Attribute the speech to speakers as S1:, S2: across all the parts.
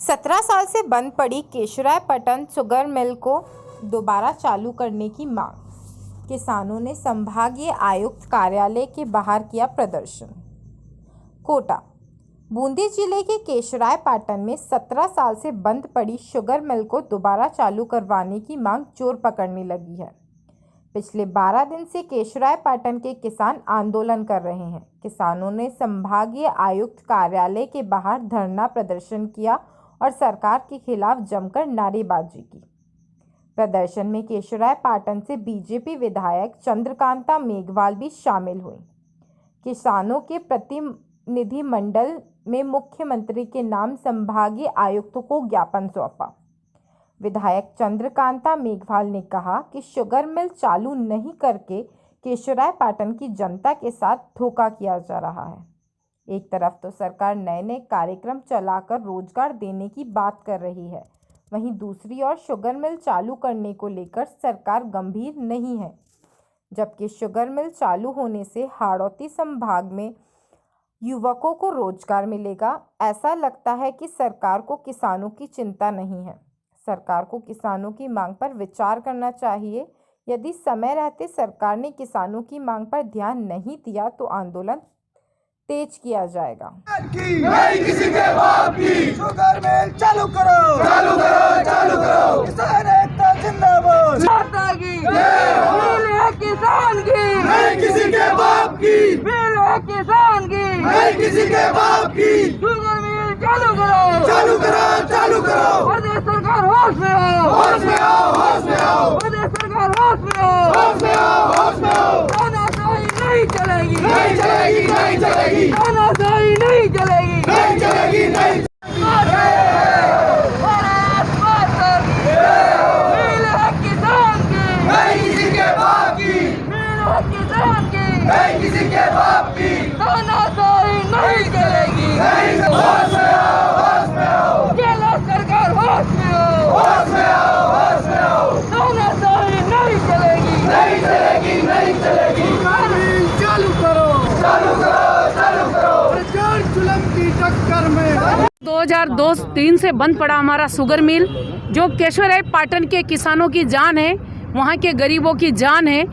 S1: 17 साल से बंद पड़ी केशवरायपटन शुगर मिल को दोबारा चालू करने की मांग। किसानों ने संभागीय आयुक्त कार्यालय के बाहर किया प्रदर्शन। कोटा। बूंदी जिले के केशवरायपटन में 17 साल से बंद पड़ी शुगर मिल को दोबारा चालू करवाने की मांग जोर पकड़ने लगी है। पिछले 12 दिन से केशवरायपटन के किसान आंदोलन कर रहे हैं। किसानों ने संभागीय आयुक्त कार्यालय के बाहर धरना प्रदर्शन किया और सरकार के खिलाफ जमकर नारेबाजी की। प्रदर्शन में केशवरायपटन से बीजेपी विधायक चंद्रकांता मेघवाल भी शामिल हुई। किसानों के प्रतिनिधिमंडल में मुख्यमंत्री के नाम संभागीय आयुक्त को ज्ञापन सौंपा। विधायक चंद्रकांता मेघवाल ने कहा कि शुगर मिल चालू नहीं करके केशवरायपटन की जनता के साथ धोखा किया जा रहा है। एक तरफ तो सरकार नए नए कार्यक्रम चलाकर रोजगार देने की बात कर रही है, वहीं दूसरी ओर शुगर मिल चालू करने को लेकर सरकार गंभीर नहीं है। जबकि शुगर मिल चालू होने से हाड़ौती संभाग में युवकों को रोजगार मिलेगा। ऐसा लगता है कि सरकार को किसानों की चिंता नहीं है। सरकार को किसानों की मांग पर विचार करना चाहिए। यदि समय रहते सरकार ने किसानों की मांग पर ध्यान नहीं दिया तो आंदोलन तेज किया जाएगा।
S2: नहीं किसी के बाप की शुगर मिल चालू करो, चालू करो, चालू करो। किसान एकता जिंदाबाद। माता की मिल है किसान की, नहीं किसी के बाप की। मिल है किसान की, नहीं किसी के बाप की। शुगर मिल चालू करो, चालू करो, चालू करो। प्रदेश सरकार होश में आओ, होश में आओ, होश में आओ। प्रदेश सरकार होश में आओ, होश में आओ, होश में आओ। तानाशाही नहीं चलेगी, नहीं चलेगी, नहीं चलेगी। तानाशाही नहीं चलेगी, नहीं चलेगी, नहीं। भारत माता की मिल है किसान की, नहीं किसी के बाप की। मिल है किसान की, नहीं किसी के बाप की। तानाशाही नहीं चलेगी, नहीं। होश में आओ, होश में आओ। केला सरकार होश में आओ, होश में आओ, होश में आओ। तानाशाही नहीं चलेगी, नहीं चलेगी, नहीं चलेगी। चालू करो, चालू करो, चालू करो। प्रचार जुल्म की टक्कर में
S3: 2002-03 से बंद पड़ा हमारा शुगर मिल, जो केशवरायपटन के किसानों की जान है, वहाँ के गरीबों की जान है,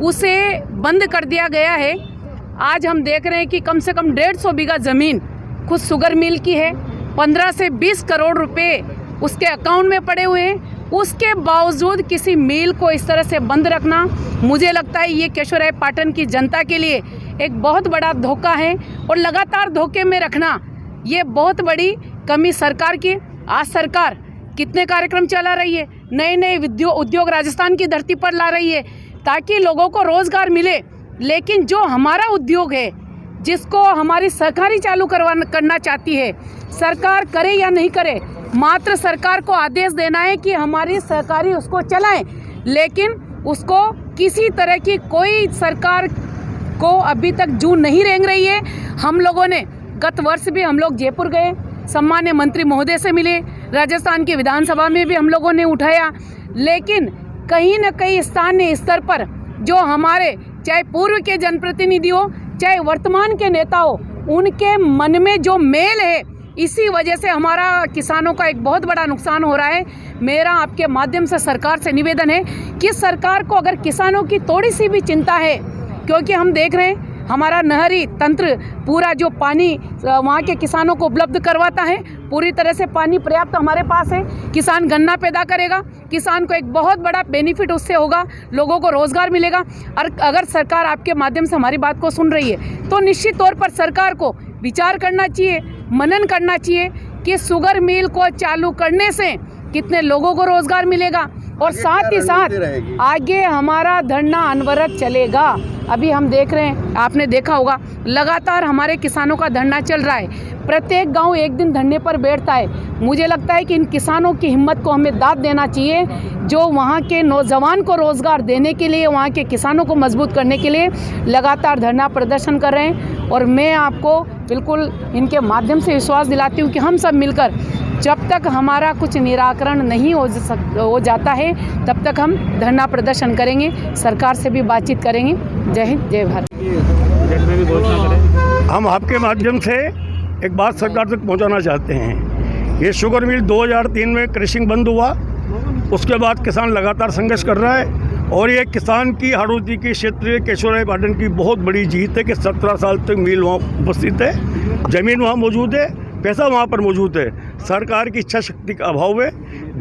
S3: उसे बंद कर दिया गया है। आज हम देख रहे हैं कि कम से कम 150 बीघा ज़मीन खुद शुगर मिल की है। 15 से 20 करोड़ रुपए उसके अकाउंट में पड़े हुए हैं। उसके बावजूद किसी मिल को इस तरह से बंद रखना, मुझे लगता है ये केशवरायपटन की जनता के लिए एक बहुत बड़ा धोखा है। और लगातार धोखे में रखना ये बहुत बड़ी कमी सरकार की। आज सरकार कितने कार्यक्रम चला रही है, नए नए उद्योग राजस्थान की धरती पर ला रही है ताकि लोगों को रोजगार मिले। लेकिन जो हमारा उद्योग है, जिसको हमारी सहकारी चालू करना चाहती है, सरकार करे या नहीं करे, मात्र सरकार को आदेश देना है कि हमारी सहकारी उसको चलाएं। लेकिन उसको किसी तरह की कोई सरकार को अभी तक जून नहीं रेंग रही है। हम लोगों ने गत वर्ष भी हम लोग जयपुर गए, सम्मान्य मंत्री महोदय से मिले, राजस्थान की विधानसभा में भी हम लोगों ने उठाया। लेकिन कहीं न कहीं स्थानीय स्तर पर जो हमारे चाहे पूर्व के जनप्रतिनिधि हो, चाहे वर्तमान के नेता हो, उनके मन में जो मेल है, इसी वजह से हमारा किसानों का एक बहुत बड़ा नुकसान हो रहा है। मेरा आपके माध्यम से सरकार से निवेदन है कि सरकार को अगर किसानों की थोड़ी सी भी चिंता है, क्योंकि हम देख रहे हैं हमारा नहरी तंत्र पूरा जो पानी वहाँ के किसानों को उपलब्ध करवाता है, पूरी तरह से पानी पर्याप्त हमारे पास है। किसान गन्ना पैदा करेगा, किसान को एक बहुत बड़ा बेनिफिट उससे होगा, लोगों को रोजगार मिलेगा। और अगर सरकार आपके माध्यम से हमारी बात को सुन रही है तो निश्चित तौर पर सरकार को विचार करना चाहिए, मनन करना चाहिए कि शुगर मिल को चालू करने से कितने लोगों को रोजगार मिलेगा। और साथ ही साथ आगे हमारा धरना अनवरत चलेगा। अभी हम देख रहे हैं, आपने देखा होगा, लगातार हमारे किसानों का धरना चल रहा है। प्रत्येक गांव एक दिन धरने पर बैठता है। मुझे लगता है कि इन किसानों की हिम्मत को हमें दाद देना चाहिए, जो वहाँ के नौजवान को रोजगार देने के लिए, वहाँ के किसानों को मजबूत करने के लिए लगातार धरना प्रदर्शन कर रहे हैं। और मैं आपको बिल्कुल इनके माध्यम से विश्वास दिलाती हूँ कि हम सब मिलकर जब तक हमारा कुछ निराकरण नहीं हो जाता है, तब तक हम धरना प्रदर्शन करेंगे, सरकार से भी बातचीत करेंगे। जय हिंद, जय भारत।
S4: हम आपके माध्यम से एक बात सरकार तक पहुंचाना चाहते हैं ये शुगर मिल 2003 में क्रशिंग बंद हुआ, उसके बाद किसान लगातार संघर्ष कर रहा है और ये किसान की हाड़ौती के क्षेत्र केशवराय पाटन की बहुत बड़ी जीत है कि 17 साल तक मिल वहाँ उपस्थित है, ज़मीन वहाँ मौजूद है, पैसा वहाँ पर मौजूद है। सरकार की इच्छा शक्ति का अभाव है,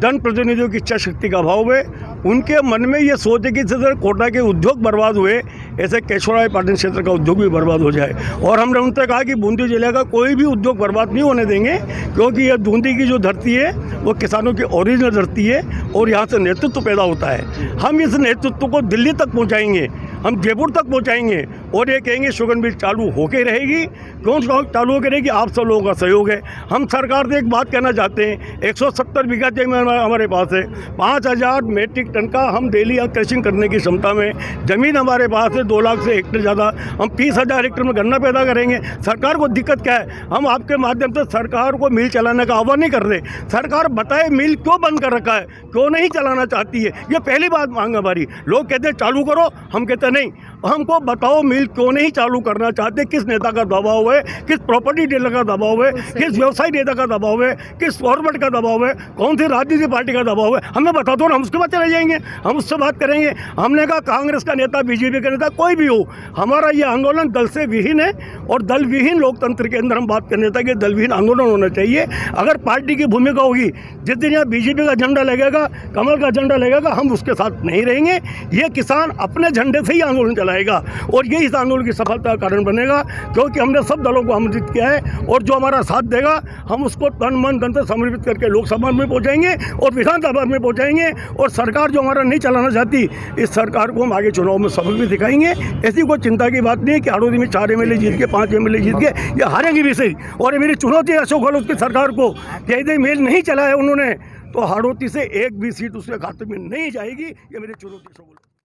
S4: जनप्रतिनिधियों की इच्छा शक्ति का अभाव है। उनके मन में ये सोच है कि जैसे कोटा के उद्योग बर्बाद हुए ऐसे केशवराय पाटन क्षेत्र का उद्योग भी बर्बाद हो जाए। और हमने उनसे कहा कि बूंदी जिले का कोई भी उद्योग बर्बाद नहीं होने देंगे, क्योंकि ये बूंदी की जो धरती है वो किसानों की ओरिजिनल धरती है और यहाँ से नेतृत्व पैदा होता है। हम इस नेतृत्व को दिल्ली तक पहुँचाएंगे, हम जयपुर तक पहुँचाएंगे और ये कहेंगे शुगर मिल चालू होके रहेगी। क्यों चालू होकर रहेगी? आप सब लोगों का सहयोग है। हम सरकार से एक बात कहना चाहते हैं, 170 बीघा जमीन हमारे पास है, 5000 मेट्रिक टन का हम डेली यहाँ क्रशिंग करने की क्षमता में ज़मीन हमारे पास है, 2 लाख से हेक्टेयर ज़्यादा, हम 30,000 हेक्टेयर में गन्ना पैदा करेंगे। सरकार को दिक्कत क्या है? हम आपके माध्यम से सरकार को मिल चलाने का आह्वान नहीं कर रहे। सरकार बताए मिल क्यों बंद कर रखा है, क्यों नहीं चलाना चाहती है, ये पहली बात मांग हमारी। लोग कहते हैं चालू करो, हम कहते नहीं, हमको बताओ मिल क्यों नहीं चालू करना चाहते, किस नेता का दबाव है, किस प्रॉपर्टी डीलर का दबाव है, किस व्यवसाय नेता का दबाव है, किस गवर्नमेंट का दबाव है, कौन सी राजनीतिक पार्टी का दबाव है, हमें बता दो ना, हम उसके बाद चले जाएंगे, हम उससे बात करेंगे। हमने कहा कांग्रेस का नेता, बीजेपी का नेता, कोई भी हो, हमारा ये आंदोलन दल से विहीन है और दल विहीन लोकतंत्र के अंदर हम बात करने था कि दल विहीन आंदोलन होना चाहिए। अगर पार्टी की भूमिका होगी, जिस दिन यहाँ बीजेपी का झंडा लगेगा, कमल का झंडा लगेगा, हम उसके साथ नहीं रहेंगे। ये किसान अपने झंडे से ही आंदोलन चलाएगा और यही इस आंदोलन की सफलता का कारण बनेगा, क्योंकि हमने सब दलों को आमंत्रित किया है और जो हमारा साथ देगा हम उसको तन मन धन से समर्पित करके लोकसभा में पहुंचाएंगे और विधानसभा में पहुंचाएंगे। और सरकार जो हमारा नहीं चलाना चाहती, इस सरकार को हम आगे चुनाव में सबक भी दिखाएंगे। ऐसी कोई चिंता की बात नहीं है कि हाड़ौती में 4 MLA जीत के 5 MLA जीत के ये हारेंगे भी सही। और ये मेरी चुनौती है अशोक गहलोत की सरकार को कि यदि मेल नहीं चलाया उन्होंने तो हाड़ौती से एक भी सीट उसके खाते में नहीं जाएगी। ये मेरी चुनौती है।